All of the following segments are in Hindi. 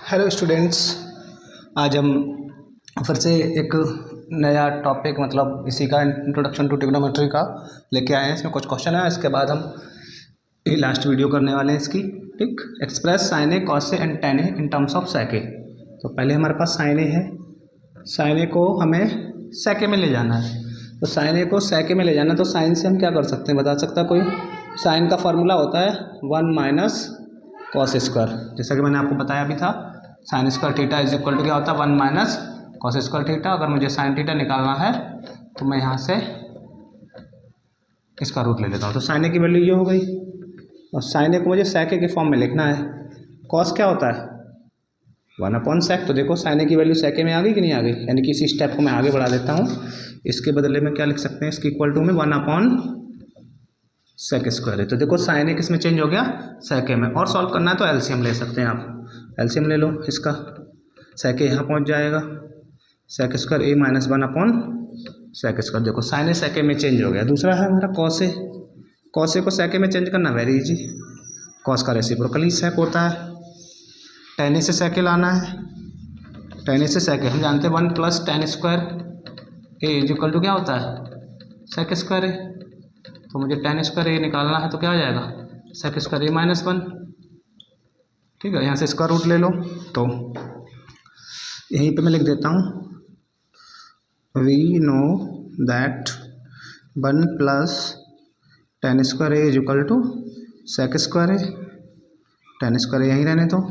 हेलो स्टूडेंट्स, आज हम फिर से एक नया टॉपिक मतलब इसी का इंट्रोडक्शन टू ट्रिग्नोमेट्री का लेके आए हैं। इसमें कुछ क्वेश्चन है, इसके बाद हम ये लास्ट वीडियो करने वाले हैं इसकी। ठीक, express sine A cos A and tan A in terms of sec A. तो पहले हमारे पास साइन ए है, साइन ए को हमें सेक ए में ले जाना है। तो साइन ए को सेक ए में ले जाना है, तो साइन से हम क्या कर सकते हैं, बता सकता कोई? साइन का फार्मूला होता है 1 माइनस कॉस स्क्वायर, जैसा कि मैंने आपको बताया भी था। Sine square theta is equal to क्या होता है, 1 माइनस कॉस स्क्वायर थीटा। अगर मुझे साइन थीटा निकालना है तो मैं यहाँ से इसका रूट ले लेता हूँ। तो साइन ए की वैल्यू ये हो गई, और साइन ए को मुझे सेक ए के फॉर्म में लिखना है। कॉस क्या होता है, 1 अपॉन सेक। तो देखो साइन ए की वैल्यू सेक ए में आ गई कि नहीं आ गई, यानी कि इसी स्टेप को मैं आगे बढ़ा देता हूँ। इसके बदले में क्या लिख सकते हैं, इसकी इक्वल टू में 1 अपॉन सेक स्क्वायर है। तो देखो साइन ए किस में चेंज हो गया, सेक ए में। और सॉल्व करना है तो एलसीएम ले सकते हैं आप, एलसीएम ले लो इसका। सेक ए यहाँ पहुँच जाएगा, सेक स्क्वायर ए माइनस 1 अपॉन सेक स्क्वायर। देखो साइन ए सेक ए में चेंज हो गया। दूसरा है हमारा कॉस ए। कॉस ए को सेक ए में चेंज करना वेरी इजी, कॉस का रेसिप्रोकल ही सेक होता है। टेन ए से सेक ए लाना है, टेन ए से सेक ए हम जानते हैं 1 plus tan square A is equal to क्या होता है, सेक स्क्वायर ए। तो मुझे टेन स्क्वायर ए निकालना है, तो क्या हो जाएगा, सेक स्क्वायर ए माइनस 1। ठीक है, यहाँ से इसका रूट ले लो। तो यहीं पे मैं लिख देता हूँ, we know that 1 plus tan square A is equal to sec square A. Tan square A यहीं रहने तो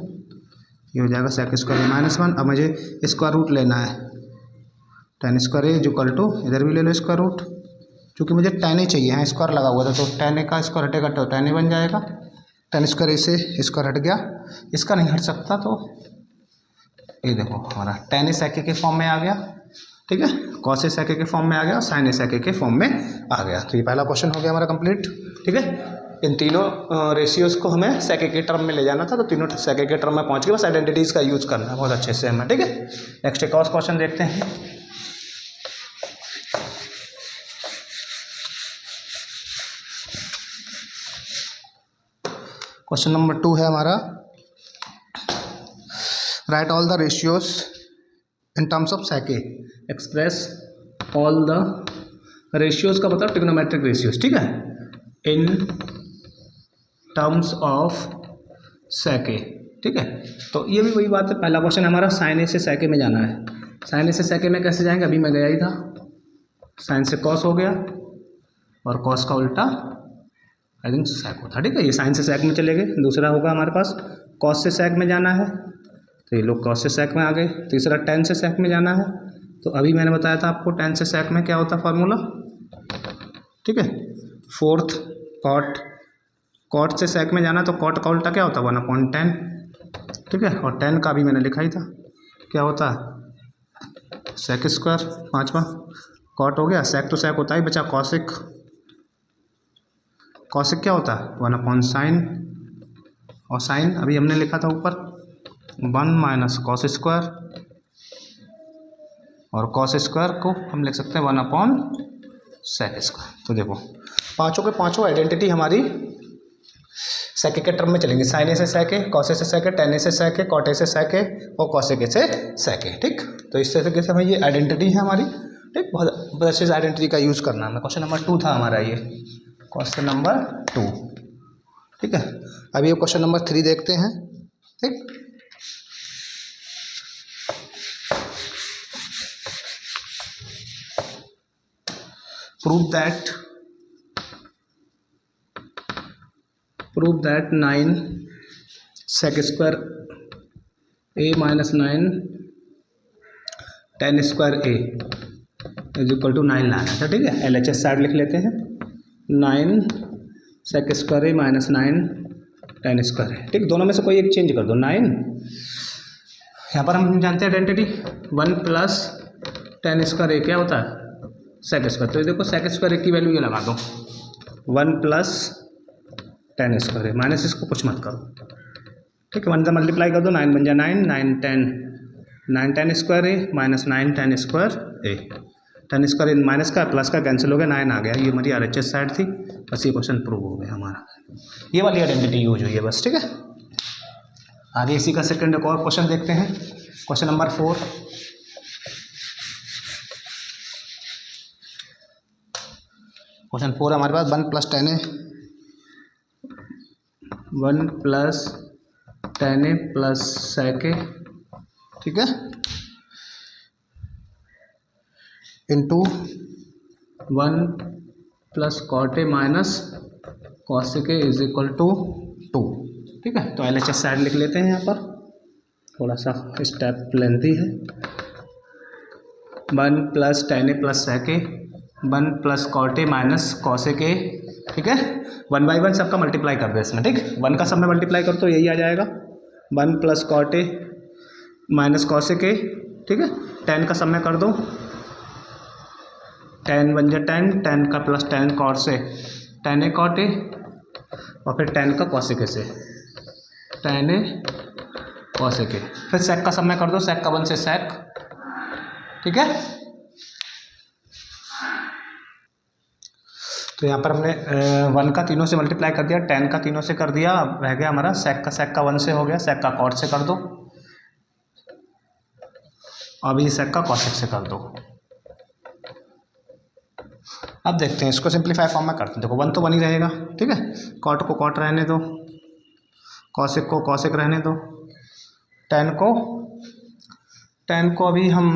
ये हो जाएगा सेक स्क्वायर ए माइनस 1। अब मुझे इसका रूट लेना है, tan square A is equal to, इधर भी ले लो इसका रूट, क्योंकि मुझे टेन ही चाहिए। यहाँ स्क्वायर लगा हुआ था, तो टेन ए का स्क्वायर हटेगा तो टेन ए बन जाएगा। टेन स्क्वायर ए से स्क्वायर हट गया, इसका नहीं हट सकता। तो ये देखो हमारा टेन ए सेक ए के फॉर्म में आ गया। ठीक है, कॉस ए सेक ए के फॉर्म में आ गया, साइन ए सेक ए के फॉर्म में आ गया। तो ये पहला क्वेश्चन हो गया हमारा कंप्लीट। ठीक है, इन तीनों रेशियोज़ को हमें सेक ए के टर्म में ले जाना था, तो तीनों सेक ए के टर्म में पहुँच गए। बस आइडेंटिटीज़ का यूज़ करना है बहुत अच्छे से हमें। ठीक है, नेक्स्ट एक और क्वेश्चन देखते हैं। क्वेश्चन नंबर 2 है हमारा, write all the ratios in terms of sec A. Express all the ratios का मतलब ट्रिग्नोमेट्रिक रेशियोज। ठीक है, इन टर्म्स ऑफ सेक ए। ठीक है, तो ये भी वही बात है, पहला क्वेश्चन हमारा साइन ए से सेक ए में जाना है। साइन ए से सेक ए में कैसे जाएंगे, अभी मैं गया ही था। साइन से कॉस हो गया, और कॉस का उल्टा आई थिंक सेक होता है। ठीक है, ये साइन से सेक में चले गए। दूसरा होगा हमारे पास कॉस से सेक में जाना है, तो ये लोग कॉस से सेक में आ गए। तीसरा टेन से सेक में जाना है, तो अभी मैंने बताया था आपको टेन से सेक में क्या होता है फार्मूला। ठीक है, फोर्थ कॉट, कॉट से सेक में जाना, तो कॉट का उल्टा क्या होता है, 1 अपॉन 10। ठीक है, और 10 का भी मैंने लिखा ही था, क्या होता है, सेक स्क्वायर। पाँचवा कॉट हो गया, सेक तो सेक होता ही बचा, कॉसिक। कॉसिक क्या होता है, 1 अपॉन साइन। और साइन अभी हमने लिखा था ऊपर 1 माइनस कॉस स्क्वायर, और कॉस स्क्वायर को हम लिख सकते हैं 1 अपॉन सेक स्क्वायर। तो देखो पांचों के पांचों आइडेंटिटी हमारी सेक ए के टर्म में चलेंगे। साइन ए से सेक ए, कॉस ए से सेक ए, टेन ए से सेक ए, कॉट ए से सेक ए, और कॉसेक ए से सेक ए। ठीक, तो इस तरीके से हमें ये आइडेंटिटी है हमारी। ठीक, बहुत अच्छे से आइडेंटिटी का यूज़ करना है। क्वेश्चन नंबर 2 था हमारा ये, क्वेश्चन नंबर 2। ठीक है, अभी ये क्वेश्चन नंबर 3 देखते हैं। ठीक, prove that 9 sec square a minus 9 tan square a is equal to 9 लाना था। ठीक है, LHS साइड लिख लेते हैं, 9 sec square a minus 9 tan square a। ठीक, दोनों में से कोई एक चेंज कर दो। 9 यहाँ पर हम जानते हैं identity 1 plus tan square a क्या होता है, सेक स्क्वायर। तो देखो सेक स्क्वायर की वैल्यू ये लगा दो, 1 प्लस टेन स्क्वायर है, माइनस इसको कुछ मत करो। ठीक है, 1 से मल्टीप्लाई कर दो, 9 बन जाए 9, 9 10, 9 ten square A minus 9 ten square A. Tan square minus का प्लस का कैंसिल हो गया, 9 आ गया। ये हमारी RHS साइड थी, बस ये क्वेश्चन प्रूव हो गया हमारा। ये वाली आइडेंटिटी यूज हुई है बस। ठीक है, आगे इसी का सेकंड एक और क्वेश्चन देखते हैं, क्वेश्चन नंबर 4। क्वेश्चन 4 हमारे पास 1 + 10a 1 + 10a + sec a, ठीक है, into 1 + cot a - cosec a = 2, ठीक है। तो LHS साइड लिख लेते हैं, यहाँ पर थोड़ा सा स्टेप लेंथी है। 1 + 10a + sec a 1 + cot a - cosec a, ठीक है। 1 बाई 1 सबका मल्टीप्लाई कर दो इसमें, ठीक। 1 का सब में मल्टीप्लाई कर तो यही आ जाएगा 1 + cot a - cosec a, ठीक है। 10 का सब में कर दो, 10 × 10, 10 का प्लस 10 cot से 10a cot a, और फिर 10 का cosec a से 10a cosec a, फिर sec का सब में कर दो, sec का 1 से sec, ठीक है। तो यहाँ पर हमने 1 का तीनों से मल्टीप्लाई कर दिया, 10 का तीनों से कर दिया, अब रह गया हमारा sec का 1 से हो गया, sec का cot से कर दो, अभी sec का cosec से कर दो। अब देखते हैं इसको सिंप्लीफाई फॉर्म में करते हैं। देखो 1 तो 1 ही रहेगा, ठीक है। कॉट को कॉट रहने दो, कॉसेक को कॉसेक रहने दो, 10 को अभी हम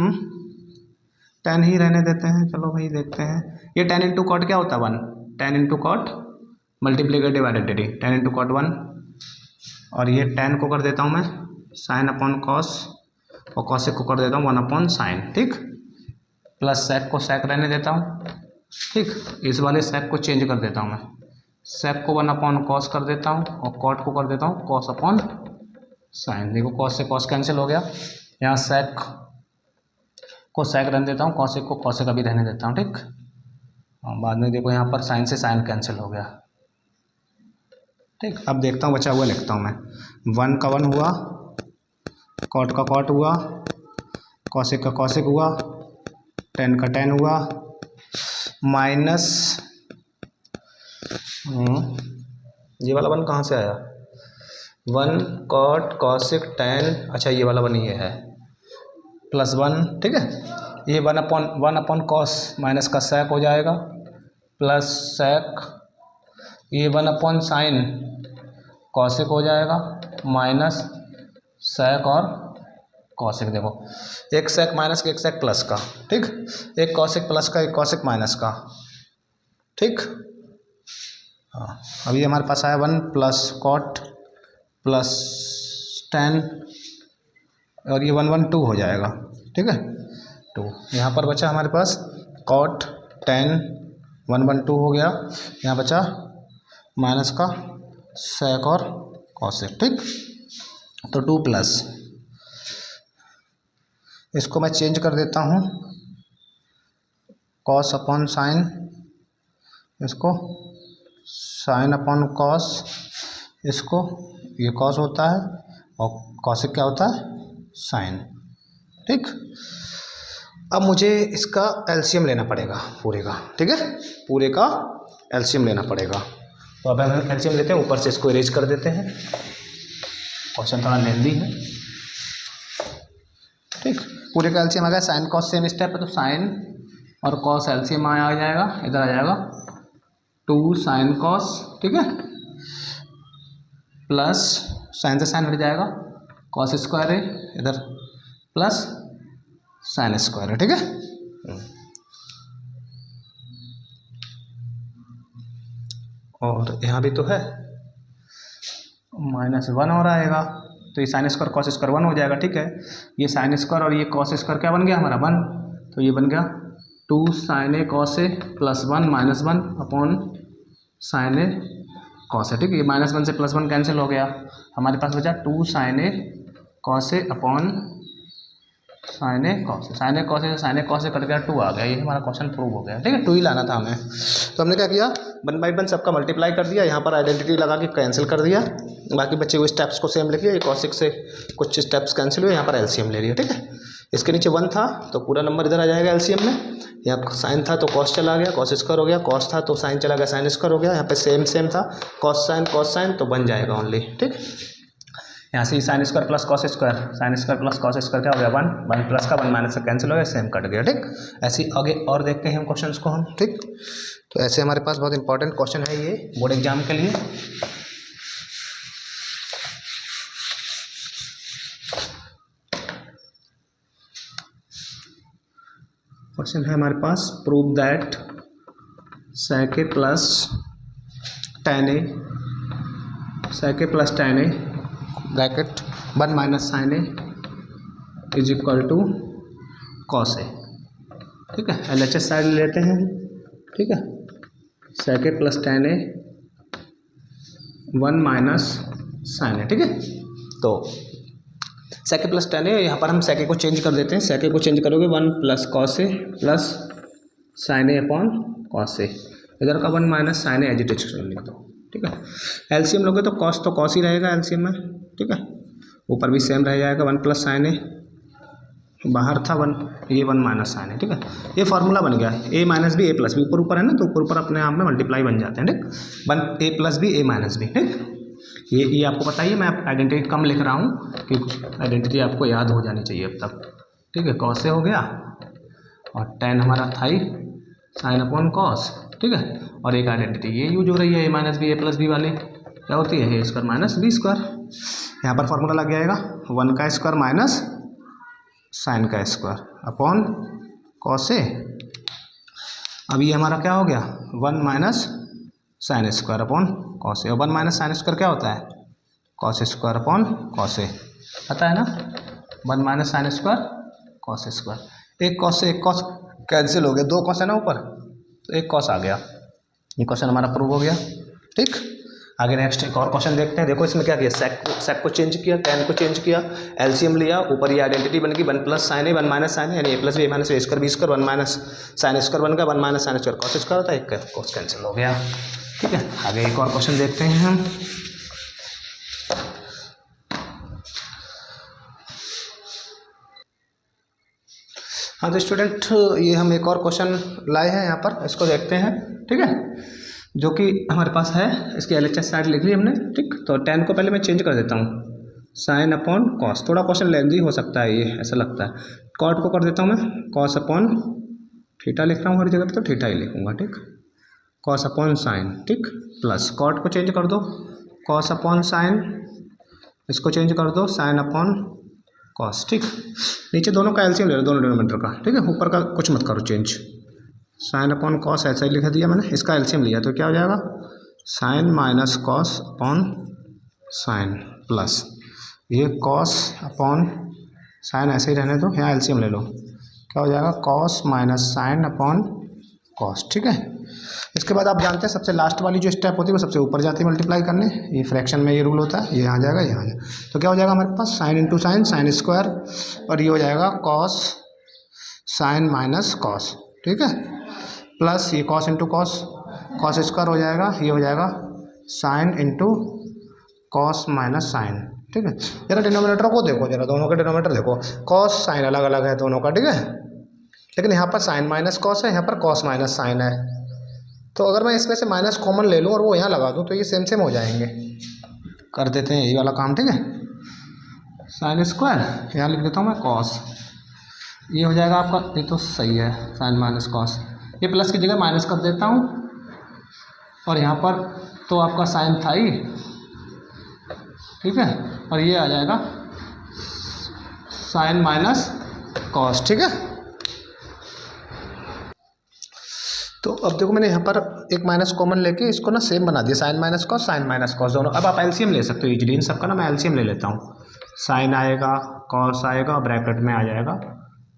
10 ही रहने देते हैं। चलो भाई देखते हैं, ये 10 × cot क्या होता है 1, 10 × cot मल्टीप्लीकेटिव डिवाइडेड 10 × cot 1, और ये 10 को कर देता हूँ मैं sin/cos, और cosec को कर देता हूँ 1/sin, ठीक। प्लस sec को sec रहने देता हूँ, ठीक। इस वाले sec को चेंज कर देता हूँ मैं, sec को 1/cos कर देता हूँ, और cot को कर देता हूँ cos/sin। देखो cos से cos कैंसिल हो गया, यहाँ sec को sec रहने देता हूँ, cosec को cosec अभी रहने देता हूँ, ठीक। और बाद में देखो यहाँ पर sin से sin कैंसिल हो गया, ठीक। अब देखता हूँ बचा हुआ लिखता हूँ मैं, 1 का 1 हुआ, cot का cot हुआ, cosec का cosec हुआ, 10 का 10 हुआ, माइनस ये वाला 1 कहाँ से आया, 1 cot cosec 10, अच्छा ये वाला 1 ये है, प्लस 1, ठीक है। ये 1/cos माइनस का sec हो जाएगा, प्लस sec, ये 1/sin cosec हो जाएगा, माइनस sec और cosec। देखो एक sec माइनस का, एक sec प्लस का, ठीक। एक cosec प्लस का, एक cosec माइनस का, ठीक। हाँ, अभी हमारे पास आया 1 + cot प्लस 10, और ये 1 1 2 हो जाएगा, ठीक है। 2 यहाँ पर बचा हमारे पास cot 10 1 1 2 हो गया, यहाँ बचा माइनस का sec और cosec, ठीक। तो 2 प्लस, इसको मैं चेंज कर देता हूँ cos/sin, इसको sin/cos, इसको ये cos होता है और cosec क्या होता है sin, ठीक। अब मुझे इसका एलसीएम लेना पड़ेगा पूरे का, ठीक है, पूरे का एलसीएम लेना पड़ेगा। तो अब हम एलसीएम लेते हैं, ऊपर से इसको इरेज कर देते हैं, क्वेश्चन थोड़ा लेंदी है, ठीक। पूरे का एलसीएम आ गया, साइन कॉस सेम स्टेप है, तो साइन और कॉस एलसीएम आ जाएगा, इधर आ जाएगा 2 sin cos, ठीक है, प्लस साइन से साइन हट जाएगा, cos स्क्वायर है इधर, प्लस साइन स्क्वायर है, ठीक है। और यहाँ भी तो है -1 हो रहेगा, तो ये साइन स्क्वायर कॉस स्क्वायर 1 हो जाएगा, ठीक है। ये साइन स्क्वायर और ये कॉस स्क्वायर क्या बन गया हमारा 1, तो ये बन गया 2 sin a cos a plus 1 -1 upon sin a cos a, ठीक है। ये -1 से +1 कैंसिल हो गया, हमारे पास बचा 2 sin a cos a upon sin a cos a, sin a cos a से sin a cos a cut गया, 2 आ गया, ये हमारा क्वेश्चन प्रूव हो गया, ठीक है। 2 ही लाना था हमें, तो हमने क्या किया 1 बाई 1 सबका मल्टीप्लाई कर दिया, यहाँ पर आइडेंटिटी लगा के कैंसिल कर दिया, बाकी बचे हुए स्टेप्स को सेम लिख लिया, ये cosec से कुछ स्टेप्स कैंसिल हुए, यहाँ पर एलसीएम ले लिया, ठीक है। इसके नीचे 1 था तो पूरा नंबर इधर आ जाएगा एलसीएम में, यहाँ साइन था तो कॉस चला गया, कॉस स्क्वायर हो गया, कॉस था तो साइन चला गया, साइन स्क्वायर हो गया, यहाँ पे सेम था, कॉस साइन तो बन जाएगा ओनली, ठीक। यहाँ से sign square plus cos square, sign square plus cos square क्या हो गया 1, 1 प्लस का 1 माइनस से कैंसिल हो गया, सेम कट गया। ठीक, ऐसे ही आगे और देखते हैं हम क्वेश्चंस को हम। ठीक, तो ऐसे हमारे पास बहुत इंपॉर्टेंट क्वेश्चन है ये बोर्ड एग्जाम के लिए। क्वेश्चन है हमारे पास, prove that sec a plus tan a, sec a plus tan a bracket 1 minus sine A is equal to cos A. ठीक है, LHS साइड लेते हैं। ठीक है, sec a plus tan a 1 minus sine A. ठीक है, तो sec a plus tan a, यहाँ पर हम sec a को चेंज कर देते हैं। sec a को चेंज करोगे 1 plus cos A plus sine A upon cos ए, इधर का 1 माइनस साइन ए एजिटेट लिख दो। ठीक है, एलसीएम लोगे तो कॉस ही रहेगा एलसीएम में। ठीक है, ऊपर भी सेम रह जाएगा 1 प्लस साइन ए, बाहर था 1, ये 1 माइनस साइन ए। ठीक है, ये फार्मूला बन गया, ए minus B A plus B, ऊपर ऊपर है ना तो ऊपर ऊपर अपने आप में मल्टीप्लाई बन जाते हैं। ठीक, 1 ए plus B A minus B. ठीक, ये आपको बताइए, मैं आइडेंटिटी कम लिख रहा हूँ कि आइडेंटिटी आपको याद हो जानी चाहिए अब तक। ठीक है, कॉस ए हो गया और टेन हमारा था ही साइन अपॉन कॉस। ठीक है, और एक आइडेंटिटी ये यूज हो रही है A minus B A plus B वाली, क्या होती है A square minus B square. यहाँ पर फॉर्मूला लग जाएगा 1 का स्क्वायर माइनस साइन का स्क्वायर अपॉन कॉस ए। अब ये हमारा क्या हो गया 1 minus sine square upon cos A, और 1 माइनस साइन स्क्वायर क्या होता है cos square upon cos A, पता है ना, 1 minus sine square cos square. एक कॉस से एक कॉस कैंसिल हो गया, 2 कॉस है ना ऊपर, तो एक कॉस आ गया। ये क्वेश्चन हमारा प्रूव हो गया। ठीक, आगे नेक्स्ट एक और क्वेश्चन देखते हैं। देखो इसमें क्या किया, सेक को चेंज किया, टेन को चेंज किया, एलसीएम लिया, ऊपर ये आइडेंटिटी बन गई 1 plus sine A 1 minus sine A, यानी A plus B A minus A square B square 1 minus sine square बन गया, 1 minus sine square cos square होता है, एक कॉस कैंसिल हो गया। ठीक है, आगे एक और क्वेश्चन देखते हैं हम। हाँ तो स्टूडेंट, ये हम एक और क्वेश्चन लाए हैं यहाँ पर, इसको देखते हैं। ठीक है, जो कि हमारे पास है, इसकी LHS साइड लिख ली हमने। ठीक, तो 10 को पहले मैं चेंज कर देता हूँ, साइन अपॉन कॉस। थोड़ा क्वेश्चन लेंदी हो सकता है ये, ऐसा लगता है। कॉट को कर देता हूँ मैं कॉस अपॉन थीटा लिख रहा हूँ हर जगह पे, तो थीटा ही लिखूँगा। ठीक, कॉस अपॉन साइन। ठीक, प्लस कॉट को चेंज कर दो कॉस अपॉन साइन, इसको चेंज कर दो साइन अपॉन कॉस। ठीक, नीचे दोनों का एलसीएम ले लो, दोनों डिनोमिनेटर का। ठीक है, ऊपर का कुछ मत करो चेंज, साइन अपॉन कॉस ऐसा ही लिख दिया मैंने, इसका एलसीएम लिया तो क्या हो जाएगा sine minus cos upon sine, plus ये कॉस अपॉन साइन ऐसे ही रहने दो, यहाँ एलसीएम ले लो, क्या हो जाएगा cos minus sine upon cos. ठीक है, इसके बाद आप जानते हैं सबसे लास्ट वाली जो स्टेप होती है वो सबसे ऊपर जाती है मल्टीप्लाई करने, ये फ्रैक्शन में ये रूल होता है, ये आ जाएगा यहाँ आ जाएगा, तो क्या हो जाएगा हमारे पास sine into sine sine square, और ये हो जाएगा कॉस साइन माइनस कॉस। ठीक है, प्लस ये cos into cos, cos square हो जाएगा, ये हो जाएगा sine into cos minus sine. ठीक है, जरा डिनोमिनेटर को देखो, जरा दोनों का डिनोमिनेटर देखो, कॉस साइन अलग अलग है दोनों का। ठीक है, लेकिन यहाँ पर साइन माइनस कॉस है, यहाँ पर कॉस माइनस साइन है, तो अगर मैं इसमें से माइनस कॉमन ले लूँ और वो यहाँ लगा दूँ तो ये सेम सेम हो जाएंगे। कर देते हैं ये वाला काम। ठीक है, साइन स्क्वायर यहाँ लिख देता हूँ मैं कॉस, ये हो जाएगा आपका, ये तो सही है साइन माइनस कॉस, ये प्लस की जगह माइनस कर देता हूँ, और यहाँ पर तो आपका साइन था ही। ठीक है, और ये आ जाएगा साइन माइनस कॉस। ठीक है, तो अब देखो मैंने यहाँ पर एक माइनस कॉमन लेके इसको ना सेम बना दिया, sine minus cos sine minus cos दोनों। अब आप एलसीएम ले सकते हो इजीली इन सबका ना, मैं एलसीएम ले लेता हूँ, साइन आएगा कॉस आएगा और ब्रैकेट में आ जाएगा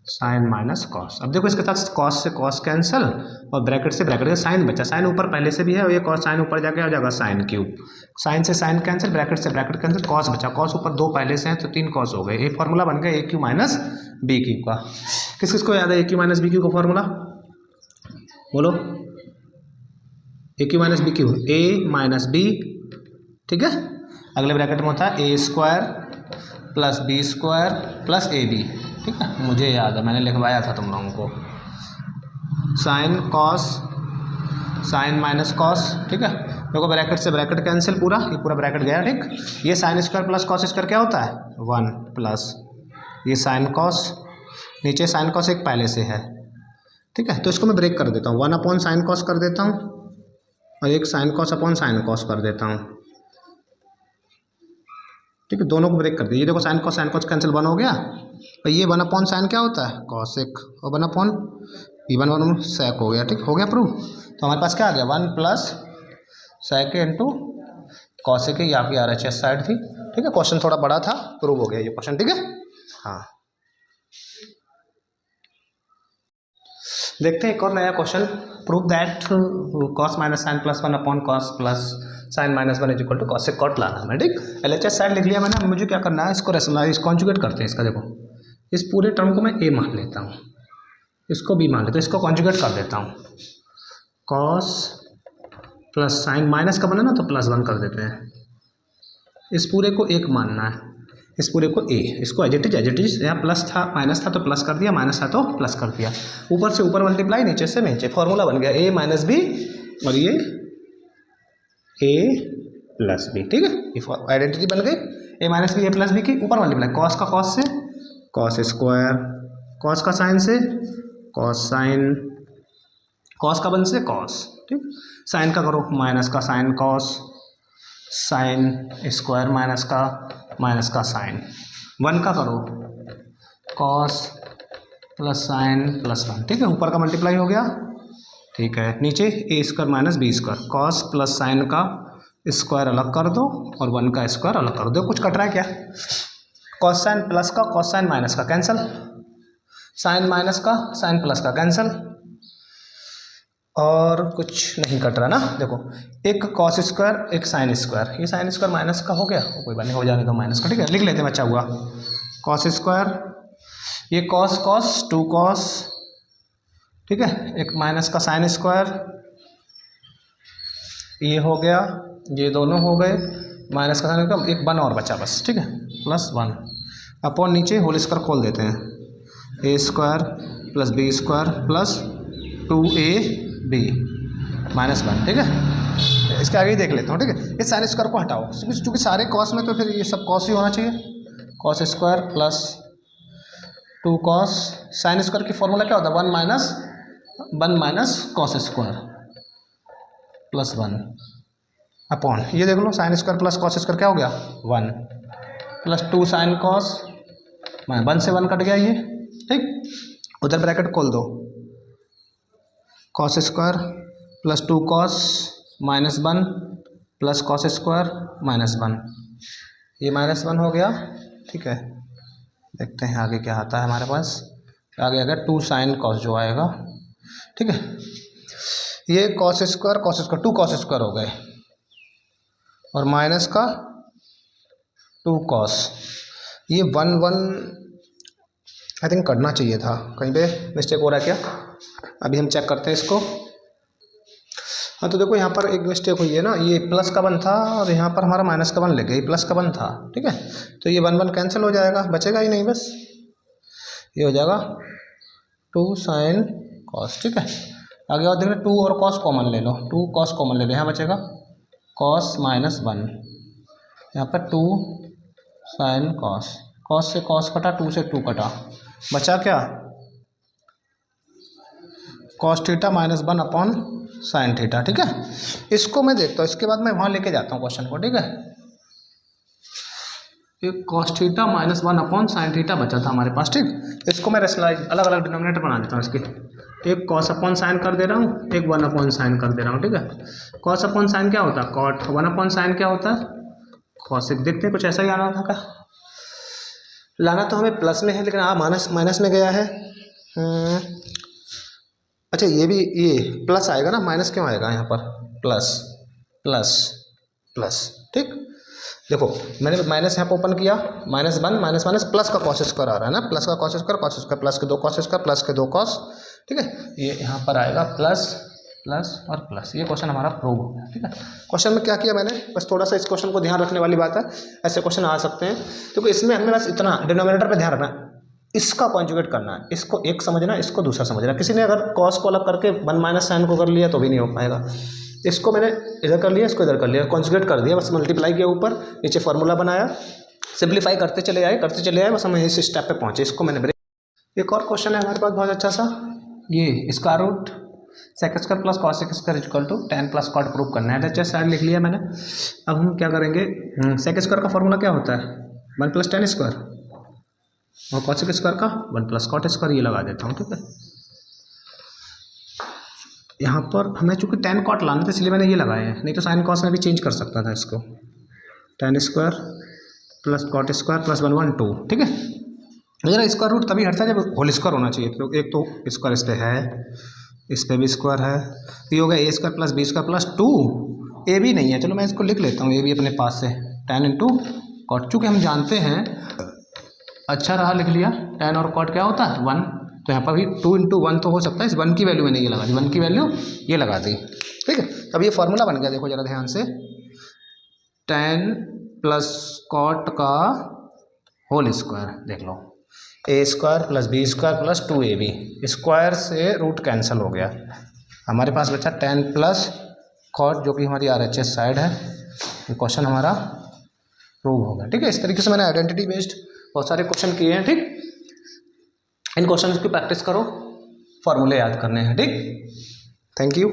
साइन माइनस कॉस। अब देखो इसके साथ कॉस से कॉस कैंसिल और ब्रैकेट से ब्रैकेट, साइन बचा, साइन ऊपर पहले से भी है और ये कॉस साइन ऊपर जाके आ जाएगा साइन क्यूब, साइन से साइन कैंसिल, ब्रैकेट से ब्रैकेट कैंसिल, कॉस बचा, कॉस ऊपर 2 पहले से हैं तो 3 कॉस हो गए। ये फॉर्मूला बन गया A cube minus B cube का। किस किस को याद है A cube minus B cube का फॉर्मूला, बोलो। A cube minus B cube, A minus B. ठीक है, अगले ब्रैकेट में होता है A square plus B square plus A B. ठीक है, मुझे याद है मैंने लिखवाया था तुम लोगों को, sine cos sine minus cos. ठीक है, देखो ब्रैकेट से ब्रैकेट कैंसिल, पूरा ये पूरा ब्रैकेट गया, ठीक। ये sign square plus cos square क्या होता है 1 प्लस ये साइन कॉस, नीचे साइन कॉस एक पहले से है, ठीक है। तो इसको मैं ब्रेक कर देता हूँ, 1 अपॉन साइन कॉस कर देता हूँ और एक sine cos upon sine cos कर देता हूँ, ठीक है। दोनों को ब्रेक कर दिया। ये देखो साइन कॉस कैंसिल 1 हो गया और ये 1 अपॉन साइन क्या होता है कॉसेक और 1 अपॉन ये 1 सेक हो गया, ठीक हो गया प्रूव। तो हमारे पास क्या आ गया 1 प्लस सेक इंटू कॉसेक, ये आपकी RHS साइड थी, ठीक है। क्वेश्चन थोड़ा बड़ा था, प्रूव हो गया ये क्वेश्चन, ठीक है। हाँ देखते हैं एक और नया question. Prove that cos minus sine plus 1 upon cos plus sine minus 1 is equal to cosec cot लाना है, ठीक। LHS साइड लिख लिया मैंने। मुझे क्या करना है, इसको रेशनलाइज कॉन्जुगेट करते हैं इसका। देखो इस पूरे टर्म को मैं ए मान लेता हूँ, इसको बी मान लेता हूँ, इसको कॉन्जुगेट कर देता हूँ। कॉस प्लस साइन माइनस का बना ना तो प्लस 1 कर देते हैं। इस पूरे को 1 मानना है, इस पूरे को ए, इसको एज इट इज यहाँ प्लस था माइनस था तो प्लस कर दिया, माइनस था तो प्लस कर दिया। ऊपर से ऊपर मल्टीप्लाई, नीचे से नीचे, फॉर्मूला बन गया ए माइनस बी और ये ए प्लस बी, ठीक है। ये आइडेंटिटी बन गई ए minus B A plus B की। ऊपर मल्टीप्लाई कॉस का कॉस से कॉस स्क्वायर, कॉस का साइन से कॉस साइन, कॉस का वन से कॉस, ठीक। साइन का करो माइनस का sine cos, sine square minus का साइन, 1 का करो कॉस प्लस साइन प्लस 1, ठीक है। ऊपर का मल्टीप्लाई हो गया, ठीक है। नीचे A square minus B square, cos plus sine का स्क्वायर अलग कर दो और 1 का स्क्वायर अलग कर दो। कुछ कट रहा है क्या, कॉस साइन प्लस का कॉस साइन माइनस का कैंसल, साइन माइनस का साइन प्लस का कैंसल, और कुछ नहीं कट रहा ना। देखो एक कॉस स्क्वायर एक साइन स्क्वायर, ये साइन स्क्वायर माइनस का हो गया, कोई बात नहीं, हो जाने दो माइनस का, ठीक है। लिख लेते हैं, बचा हुआ कॉस स्क्वायर, ये कॉस कॉस 2 कॉस, ठीक है। एक माइनस का साइन स्क्वायर, ये हो गया, ये दोनों हो गए, माइनस का साइन का एक 1 और बचा बस, ठीक है, प्लस 1 अपॉन नीचे होल स्क्वायर खोल देते हैं, A square plus B square plus 2ab minus 1, ठीक है। इसके आगे ही देख लेता हूँ, ठीक है। इस साइन स्क्वायर को हटाओ क्योंकि सारे कॉस में तो फिर ये सब कॉस ही होना चाहिए। Cos square plus 2 cos, sine square की फॉर्मूला क्या होता है 1 minus cos square plus 1 upon, ये देख लो sine square plus cos square क्या हो गया 1 प्लस 2 साइन कॉस, 1 से 1 कट गया ये, ठीक। उधर ब्रैकेट खोल दो, cos square plus 2 cos minus 1 plus cos square minus 1, ये माइनस 1 हो गया, ठीक है। देखते हैं आगे क्या आता है हमारे पास। आगे आ गया 2 साइन कॉस जो आएगा, ठीक है। ये कॉस स्क्वायर 2 कॉस स्क्वायर हो गए और माइनस का 2 कॉस, ये 1 आई थिंक करना चाहिए था, कहीं पे मिस्टेक हो रहा है क्या, अभी हम चेक करते हैं इसको। हाँ तो देखो यहाँ पर एक मिस्टेक हुई है ना, ये प्लस का 1 था और यहाँ पर हमारा माइनस का 1 लग गया, ये प्लस का 1 था, ठीक है। तो ये 1 कैंसिल हो जाएगा, बचेगा ही नहीं, बस ये हो जाएगा 2 साइन कॉस, ठीक है। आगे और देखना 2 और कॉस कॉमन ले लो, 2 कॉस कॉमन ले लो, यहाँ बचेगा कॉस माइनस 1, यहाँ पर 2 साइन कॉस, कॉस से कॉस कटा, 2 से 2 कटा, बचा क्या cos theta minus 1 upon sine theta, ठीक है। इसको मैं देखता हूँ, इसके बाद मैं वहाँ लेके जाता हूँ क्वेश्चन को, ठीक है। एक cos theta minus 1 upon sine theta बचा था हमारे पास, ठीक। इसको मैं रेशनलाइज अलग अलग डिनोमिनेटर बना देता हूँ इसके, एक कॉस अपॉन साइन कर दे रहा हूँ, एक 1 अपॉन साइन कर दे रहा हूँ, ठीक है। कॉस अपॉन साइन क्या होता है कॉट, 1 अपॉन साइन क्या होता है कॉसेक। देखते हैं कुछ ऐसा ही आना था क्या, लाना तो हमें प्लस में है लेकिन माइनस में गया है। अच्छा ये भी ये प्लस आएगा ना, माइनस क्यों आएगा यहाँ पर, प्लस प्लस प्लस, ठीक। देखो मैंने माइनस यहाँ पर ओपन किया, -1 माइनस प्लस का कॉस स्क्वायर आ रहा है ना, प्लस का कॉस स्क्वायर प्लस के 2 कॉस स्क्वायर प्लस के 2 कॉस, ठीक है। ये यहाँ पर आएगा प्लस प्लस और प्लस, ये क्वेश्चन हमारा प्रूव हो गया, ठीक है। क्वेश्चन में क्या किया मैंने, बस थोड़ा सा इस क्वेश्चन को ध्यान रखने वाली बात है, ऐसे क्वेश्चन आ सकते हैं। तो इसमें हमें बस इतना डिनोमिनेटर पे ध्यान रखना, इसका कॉन्जुगेट करना है, इसको एक समझना, इसको दूसरा समझना। किसी ने अगर कॉस को अलग करके 1 माइनस साइन को कर लिया तो भी नहीं हो पाएगा, इसको मैंने इधर कर लिया, इसको इधर कर लिया, कॉन्जुगेट कर दिया, बस मल्टीप्लाई किया ऊपर नीचे फार्मूला बनाया, सिंप्लीफाई करते चले आए, बस हम इस स्टेप पे पहुंचे। इसको मैंने ब्रेक। एक और क्वेश्चन है हमारे पास बहुत अच्छा सा, ये square root sec square plus cosec square equal to tan plus cot prove करना है। अच्छा साइड लिख लिया मैंने। अब हम क्या करेंगे, सेक स्क्वायर का फॉर्मूला क्या होता है, 1 प्लस टेन स्क्वायर, और कॉस सेक स्क्वायर का 1 प्लस कॉट स्क्वायर, ये लगा देता हूँ। ठीक है, यहाँ पर हमें चूँकि टेन कॉट लाना था इसलिए मैंने ये लगाए हैं, नहीं तो साइन कॉस में भी चेंज कर सकता था इसको। Tan square plus cot square plus 1 1 2। ठीक है, मेरा स्क्वायर रूट तभी हटता है जब होल स्क्वायर होना चाहिए। तो एक तो स्क्वायर इस पर है, इस पर भी स्क्वायर है, तो ये हो गया A square plus B square plus 2। A भी नहीं है, चलो मैं इसको लिख लेता हूँ, ए भी अपने पास से टेन इंटू कॉट, चूँकि हम जानते हैं, अच्छा रहा लिख लिया, टेन और कॉट क्या होता है 1, तो यहाँ पर भी 2 इंटू 1 तो हो सकता है, इस 1 की वैल्यू मैंने ये लगा दी, 1 की वैल्यू ये लगा दी। ठीक है, अब ये फार्मूला बन गया, देखो जरा ध्यान से, टेन प्लस कॉट का होल स्क्वायर, देख लो, A square plus B square plus 2ab, square से रूट कैंसिल हो गया, हमारे पास बचा टेन प्लस कॉट, जो कि हमारी RHS साइड है। ये क्वेश्चन हमारा प्रूव हो गया। ठीक है, इस तरीके से मैंने आइडेंटिटी बेस्ड बहुत सारे क्वेश्चन किए हैं। ठीक, इन क्वेश्चन की प्रैक्टिस करो, फॉर्मूले याद करने हैं। ठीक, थैंक यू।